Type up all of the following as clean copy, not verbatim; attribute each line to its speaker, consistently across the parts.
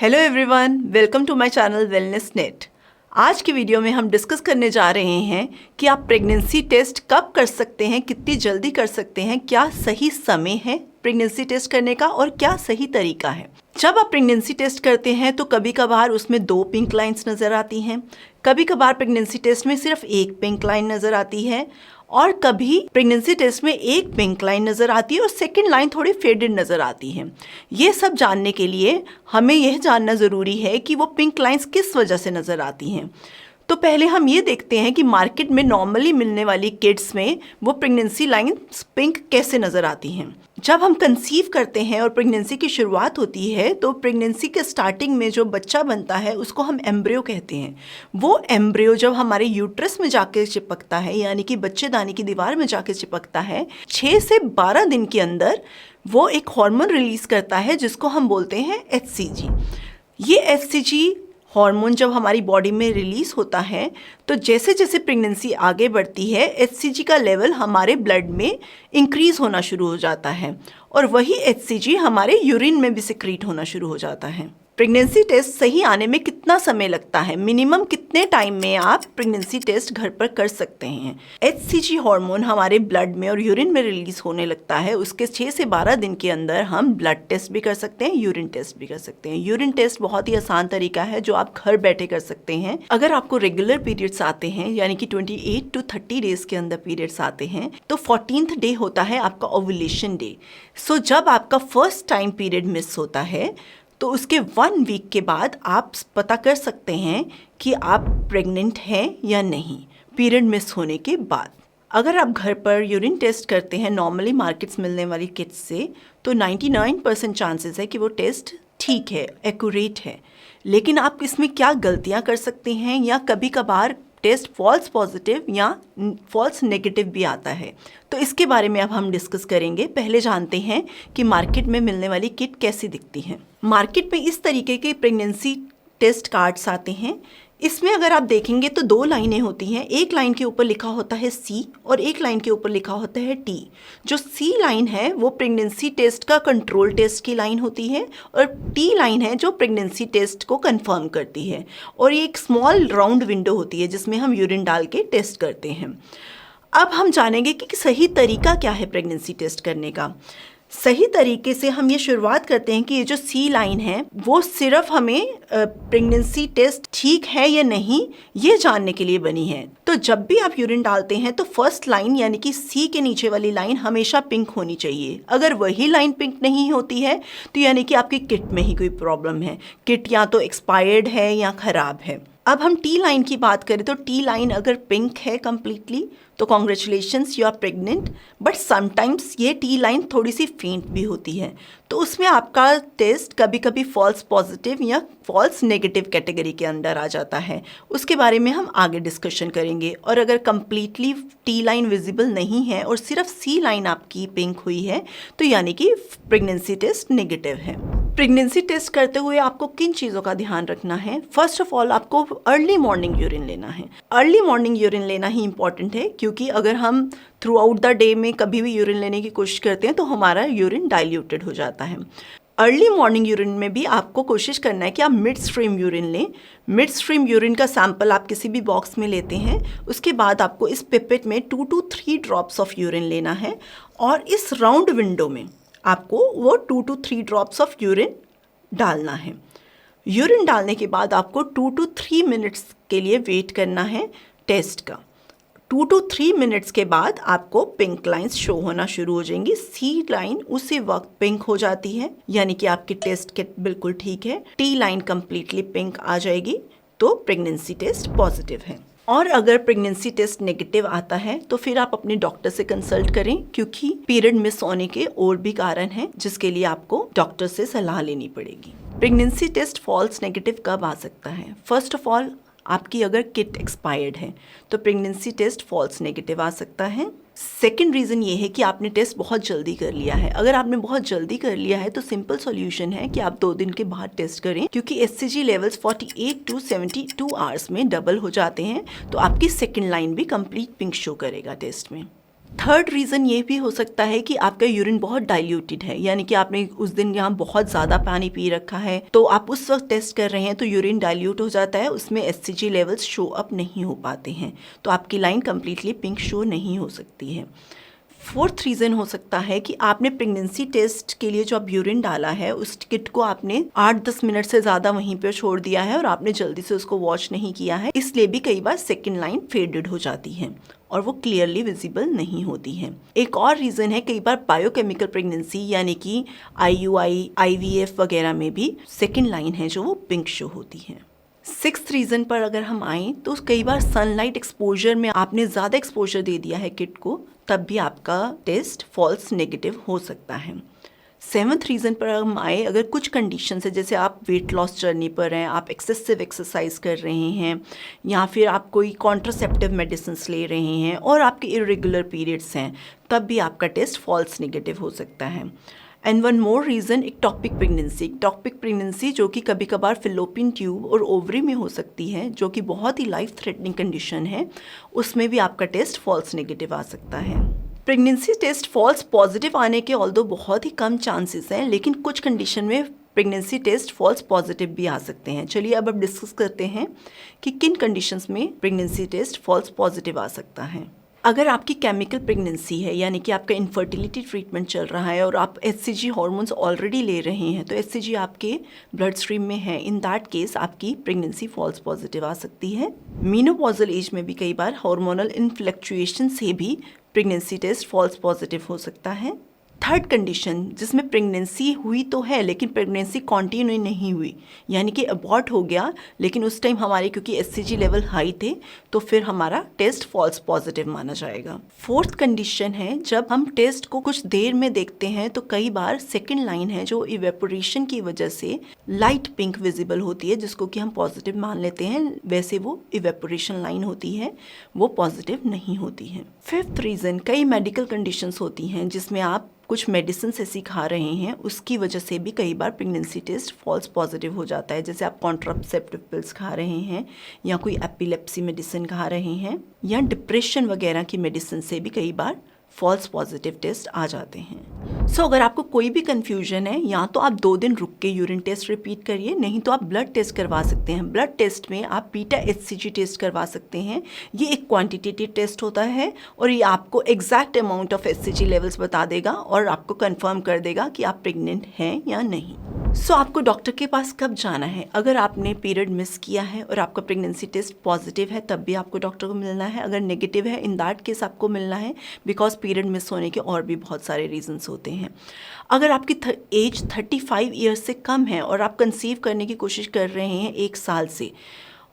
Speaker 1: Hello everyone, welcome to my channel Wellness Net. आज की video में हम डिस्कस करने जा रहे हैं कि आप प्रेगनेंसी टेस्ट कब कर सकते हैं, कितनी जल्दी कर सकते हैं, क्या सही समय है प्रेगनेंसी टेस्ट करने का और क्या सही तरीका है। जब आप प्रेगनेंसी टेस्ट करते हैं तो कभी कभार उसमें 2 पिंक लाइंस नज़र आती हैं, कभी कभार प्रेगनेंसी टेस्ट में सिर्फ 1 पिंक लाइन नज़र आती है और कभी प्रेगनेंसी टेस्ट में 1 पिंक लाइन नज़र आती है और सेकंड लाइन थोड़ी फेडेड नज़र आती है। ये सब जानने के लिए हमें यह जानना ज़रूरी है कि वो पिंक लाइंस किस वजह से नज़र आती हैं। तो पहले हम ये देखते हैं कि मार्केट में नॉर्मली मिलने वाली किट्स में वो प्रेगनेंसी लाइंस पिंक कैसे नज़र आती हैं। जब हम कंसीव करते हैं और प्रेगनेंसी की शुरुआत होती है तो प्रेगनेंसी के स्टार्टिंग में जो बच्चा बनता है उसको हम एम्ब्रियो कहते हैं। वो एम्ब्रियो जब हमारे यूट्रस में जाके चिपकता है, यानी कि बच्चेदानी की दीवार में जाके चिपकता है, 6 से 12 दिन के अंदर वो एक हार्मोन रिलीज़ करता है जिसको हम बोलते हैं HCG। ये HCG हार्मोन जब हमारी बॉडी में रिलीज़ होता है तो जैसे जैसे प्रेगनेंसी आगे बढ़ती है HCG का लेवल हमारे ब्लड में इंक्रीज़ होना शुरू हो जाता है और वही HCG हमारे यूरिन में भी सिक्रीट होना शुरू हो जाता है। प्रेगनेंसी टेस्ट सही आने में कितना समय लगता है, मिनिमम कितने टाइम में आप प्रेगनेंसी टेस्ट घर पर कर सकते हैं। HCG हार्मोन हमारे ब्लड में और यूरिन में रिलीज़ होने लगता है, उसके 6 से 12 दिन के अंदर हम ब्लड टेस्ट भी कर सकते हैं, यूरिन टेस्ट भी कर सकते हैं। यूरिन टेस्ट बहुत ही आसान तरीका है जो आप घर बैठे कर सकते हैं। अगर आपको रेगुलर पीरियड्स आते हैं, यानी कि 28 to 30 डेज के अंदर पीरियड्स आते हैं, तो 14th डे होता है आपका ओव्यूलेशन डे। सो जब आपका फर्स्ट टाइम पीरियड मिस होता है तो उसके 1 वीक के बाद आप पता कर सकते हैं कि आप प्रेग्नेंट हैं या नहीं पीरियड मिस होने के बाद। अगर आप घर पर यूरिन टेस्ट करते हैं नॉर्मली मार्केट्स मिलने वाली किट्स से, तो 99% चांसेस है कि वो टेस्ट ठीक है, एक्यूरेट है। लेकिन आप इसमें क्या गलतियां कर सकते हैं या कभी कभार टेस्ट फॉल्स पॉजिटिव या फॉल्स नेगेटिव भी आता है, तो इसके बारे में अब हम डिस्कस करेंगे। पहले जानते हैं कि मार्केट में मिलने वाली किट कैसी दिखती है। मार्केट में इस तरीके के प्रेगनेंसी टेस्ट कार्ड्स आते हैं। इसमें अगर आप देखेंगे तो 2 लाइनें होती हैं, एक लाइन के ऊपर लिखा होता है C और एक लाइन के ऊपर लिखा होता है T। जो C लाइन है वो प्रेगनेंसी टेस्ट का कंट्रोल टेस्ट की लाइन होती है और T लाइन है जो प्रेगनेंसी टेस्ट को कंफर्म करती है। और ये एक स्मॉल राउंड विंडो होती है जिसमें हम यूरिन डाल के टेस्ट करते हैं। अब हम जानेंगे कि सही तरीका क्या है प्रेगनेंसी टेस्ट करने का। सही तरीके से हम ये शुरुआत करते हैं कि ये जो C लाइन है वो सिर्फ हमें प्रेगनेंसी टेस्ट ठीक है या नहीं ये जानने के लिए बनी है। तो जब भी आप यूरिन डालते हैं तो फर्स्ट लाइन यानी कि C के नीचे वाली लाइन हमेशा पिंक होनी चाहिए। अगर वही लाइन पिंक नहीं होती है तो यानी कि आपकी किट में ही कोई प्रॉब्लम है, किट या तो एक्सपायर्ड है या ख़राब है। अब हम T लाइन की बात करें तो T लाइन अगर पिंक है कम्प्लीटली तो congratulations, you are pregnant. But sometimes ये T लाइन थोड़ी सी फेंट भी होती है, तो उसमें आपका टेस्ट कभी कभी फॉल्स पॉजिटिव या फॉल्स नेगेटिव कैटेगरी के अंदर आ जाता है। उसके बारे में हम आगे डिस्कशन करेंगे। और अगर कम्प्लीटली T लाइन विजिबल नहीं है और सिर्फ C लाइन आपकी पिंक हुई है तो यानी कि प्रेगनेंसी टेस्ट नेगेटिव है। प्रेगनेंसी टेस्ट करते हुए आपको किन चीज़ों का ध्यान रखना है? फर्स्ट ऑफ ऑल आपको अर्ली मॉर्निंग यूरिन लेना है। अर्ली मॉर्निंग यूरिन लेना ही इंपॉर्टेंट है, क्योंकि अगर हम थ्रू आउट द डे में कभी भी यूरिन लेने की कोशिश करते हैं तो हमारा यूरिन डाइल्यूटेड हो जाता है। अर्ली मॉर्निंग यूरिन में भी आपको कोशिश करना है कि आप मिड स्ट्रीम यूरिन लें। मिड स्ट्रीम यूरिन का सैंपल आप किसी भी बॉक्स में लेते हैं, उसके बाद आपको इस पिपेट में 2 to 3 ड्रॉप्स ऑफ यूरिन लेना है और इस राउंड विंडो में आपको वो 2 to 3 ड्रॉप्स ऑफ यूरिन डालना है। यूरिन डालने के बाद आपको 2 to 3 मिनट्स के लिए वेट करना है टेस्ट का। 2 to 3 मिनट्स के बाद आपको पिंक लाइंस शो होना शुरू हो जाएंगी। C लाइन उसी वक्त पिंक हो जाती है, यानी कि आपकी टेस्ट किट बिल्कुल ठीक है। T लाइन कम्प्लीटली पिंक आ जाएगी तो प्रेगनेंसी टेस्ट पॉजिटिव है। और अगर प्रेगनेंसी टेस्ट नेगेटिव आता है तो फिर आप अपने डॉक्टर से कंसल्ट करें, क्योंकि पीरियड मिस होने के और भी कारण हैं जिसके लिए आपको डॉक्टर से सलाह लेनी पड़ेगी। प्रेगनेंसी टेस्ट फॉल्स नेगेटिव कब आ सकता है? फर्स्ट ऑफ ऑल आपकी अगर किट एक्सपायर्ड है तो प्रेगनेंसी टेस्ट फॉल्स नेगेटिव आ सकता है। सेकेंड रीज़न ये है कि आपने टेस्ट बहुत जल्दी कर लिया है। अगर आपने बहुत जल्दी कर लिया है तो सिंपल सॉल्यूशन है कि आप 2 दिन के बाद टेस्ट करें, क्योंकि HCG लेवल्स 48 to 72 आवर्स में डबल हो जाते हैं, तो आपकी सेकेंड लाइन भी कंप्लीट पिंक शो करेगा टेस्ट में। थर्ड रीज़न ये भी हो सकता है कि आपका यूरिन बहुत डाइल्यूटेड है, यानी कि आपने उस दिन यहाँ बहुत ज़्यादा पानी पी रखा है, तो आप उस वक्त टेस्ट कर रहे हैं तो यूरिन डाइल्यूट हो जाता है, उसमें HCG लेवल्स शो अप नहीं हो पाते हैं, तो आपकी लाइन कम्प्लीटली पिंक शो नहीं हो सकती है। फोर्थ रीज़न हो सकता है कि आपने प्रेगनेंसी टेस्ट के लिए जो आप यूरिन डाला है उस किट को आपने 8-10 मिनट से ज़्यादा वहीं पर छोड़ दिया है और आपने जल्दी से उसको वॉश नहीं किया है, इसलिए भी कई बार सेकेंड लाइन फेडेड हो जाती है और वो क्लियरली विजिबल नहीं होती है। एक और रीज़न है कई बार बायोकेमिकल प्रेगनेंसी यानी कि IUI, IVF वगैरह में भी सेकेंड लाइन है जो वो पिंक शो होती है। सिक्स्थ रीज़न पर अगर हम आएँ तो कई बार सनलाइट एक्सपोजर में आपने ज़्यादा एक्सपोजर दे दिया है किट को, तब भी आपका टेस्ट फॉल्स नेगेटिव हो सकता है। सेवन्थ रीज़न पर हम आए, अगर कुछ कंडीशन है जैसे आप वेट लॉस जर्नी पर हैं, आप एक्सेसिव एक्सरसाइज कर रहे हैं या फिर आप कोई कॉन्ट्रासेप्टिव मेडिसिन ले रहे हैं और आपके इरेगुलर पीरियड्स हैं, तब भी आपका टेस्ट फॉल्स नेगेटिव हो सकता है। And one more reason ectopic pregnancy जो कि कभी कभार फिलोपियन ट्यूब और ओवरी में हो सकती है, जो कि बहुत ही लाइफ थ्रेटनिंग कंडीशन है, उसमें भी आपका टेस्ट फॉल्स नेगेटिव आ सकता है। प्रेगनेंसी टेस्ट फॉल्स पॉजिटिव आने के ऑल्दो बहुत ही कम चांसेस हैं, लेकिन कुछ कंडीशन में प्रेगनेंसी टेस्ट फॉल्स पॉजिटिव भी आ सकते हैं। चलिए अब डिस्कस करते हैं कि किन कंडीशंस में प्रेगनेंसी टेस्ट फॉल्स पॉजिटिव आ सकता है। अगर आपकी केमिकल प्रेगनेंसी है यानी कि आपका इनफर्टिलिटी ट्रीटमेंट चल रहा है और आप HCG हार्मोन्स ऑलरेडी ले रहे हैं, तो HCG आपके ब्लड स्ट्रीम में है, इन दैट केस आपकी प्रेगनेंसी फॉल्स पॉजिटिव आ सकती है। मीनोपॉजल एज में भी कई बार हार्मोनल इनफ्लक्चुएशन से भी प्रेगनेंसी टेस्ट फॉल्स पॉजिटिव हो सकता है। थर्ड कंडीशन जिसमें प्रेगनेंसी हुई तो है लेकिन प्रेगनेंसी कॉन्टिन्यू नहीं हुई, यानी कि अबॉर्ट हो गया, लेकिन उस टाइम हमारे क्योंकि HCG लेवल हाई थे तो फिर हमारा टेस्ट फॉल्स पॉजिटिव माना जाएगा। फोर्थ कंडीशन है जब हम टेस्ट को कुछ देर में देखते हैं तो कई बार सेकेंड लाइन है जो इवेपोरेशन की वजह से लाइट पिंक विजिबल होती है, जिसको कि हम पॉजिटिव मान लेते हैं, वैसे वो इवेपोरेशन लाइन होती है, वो पॉजिटिव नहीं होती है। फिफ्थ रीज़न, कई मेडिकल कंडीशंस होती हैं जिसमें आप कुछ मेडिसिन ऐसी खा रहे हैं, उसकी वजह से भी कई बार प्रेगनेंसी टेस्ट फॉल्स पॉजिटिव हो जाता है। जैसे आप कॉन्ट्रासेप्टिव पिल्स खा रहे हैं या कोई एपिलेप्सी मेडिसिन खा रहे हैं या डिप्रेशन वगैरह की मेडिसिन से भी कई बार फॉल्स पॉजिटिव टेस्ट आ जाते हैं। सो अगर आपको कोई भी कन्फ्यूजन है, या तो आप 2 दिन रुक के यूरिन टेस्ट रिपीट करिए, नहीं तो आप ब्लड टेस्ट करवा सकते हैं। ब्लड टेस्ट में आप बीटा HCG टेस्ट करवा सकते हैं। ये एक क्वांटिटेटिव टेस्ट होता है और ये आपको exact amount of HCG levels बता देगा और आपको कंफर्म कर देगा कि आप प्रेग्नेंट हैं या नहीं। सो आपको डॉक्टर के पास कब जाना है? अगर आपने पीरियड मिस किया है और आपका प्रेगनेंसी टेस्ट पॉजिटिव है तब भी आपको डॉक्टर को मिलना है। अगर नेगेटिव है इन दैट केस आपको मिलना है, बिकॉज पीरियड मिस होने के और भी बहुत सारे रीजंस होते हैं। अगर आपकी एज 35 ईयर्स से कम है और आप कंसीव करने की कोशिश कर रहे हैं 1 साल से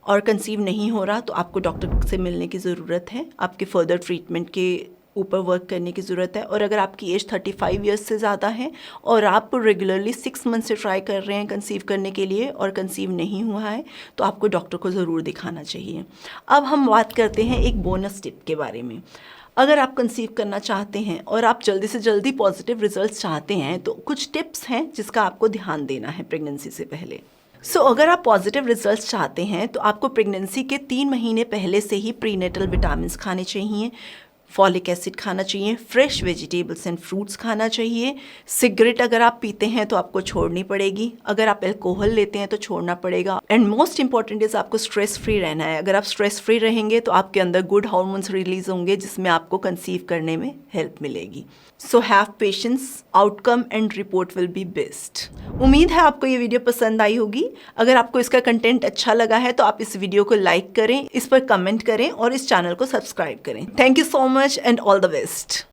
Speaker 1: और कंसीव नहीं हो रहा, तो आपको डॉक्टर से मिलने की ज़रूरत है, आपके फर्दर ट्रीटमेंट के ऊपर वर्क करने की ज़रूरत है। और अगर आपकी एज 35 ईयर्स से ज़्यादा है और आप रेगुलरली 6 मंथ से ट्राई कर रहे हैं कंसीव करने के लिए और कंसीव नहीं हुआ है, तो आपको डॉक्टर को ज़रूर दिखाना चाहिए। अब हम बात करते हैं एक बोनस टिप के बारे में। अगर आप कंसीव करना चाहते हैं और आप जल्दी से जल्दी पॉजिटिव रिजल्ट्स चाहते हैं, तो कुछ टिप्स हैं जिसका आपको ध्यान देना है प्रेगनेंसी से पहले। अगर आप पॉजिटिव रिजल्ट्स चाहते हैं तो आपको प्रेगनेंसी के 3 महीने पहले से ही प्रीनेटल विटामिन खाने चाहिए, फॉलिक एसिड खाना चाहिए, फ्रेश वेजिटेबल्स एंड फ्रूट्स खाना चाहिए। सिगरेट अगर आप पीते हैं तो आपको छोड़नी पड़ेगी, अगर आप अल्कोहल लेते हैं तो छोड़ना पड़ेगा। एंड मोस्ट इंपॉर्टेंट इज़ आपको स्ट्रेस फ्री रहना है। अगर आप स्ट्रेस फ्री रहेंगे तो आपके अंदर गुड हार्मोन्स रिलीज होंगे जिसमें आपको कंसीव करने में हेल्प मिलेगी। So have patience, outcome and report will be best. उम्मीद है आपको ये वीडियो पसंद आई होगी। अगर आपको इसका कंटेंट अच्छा लगा है तो आप इस वीडियो को लाइक करें, इस पर कमेंट करें और इस चैनल को सब्सक्राइब करें। Thank you so much and all the best.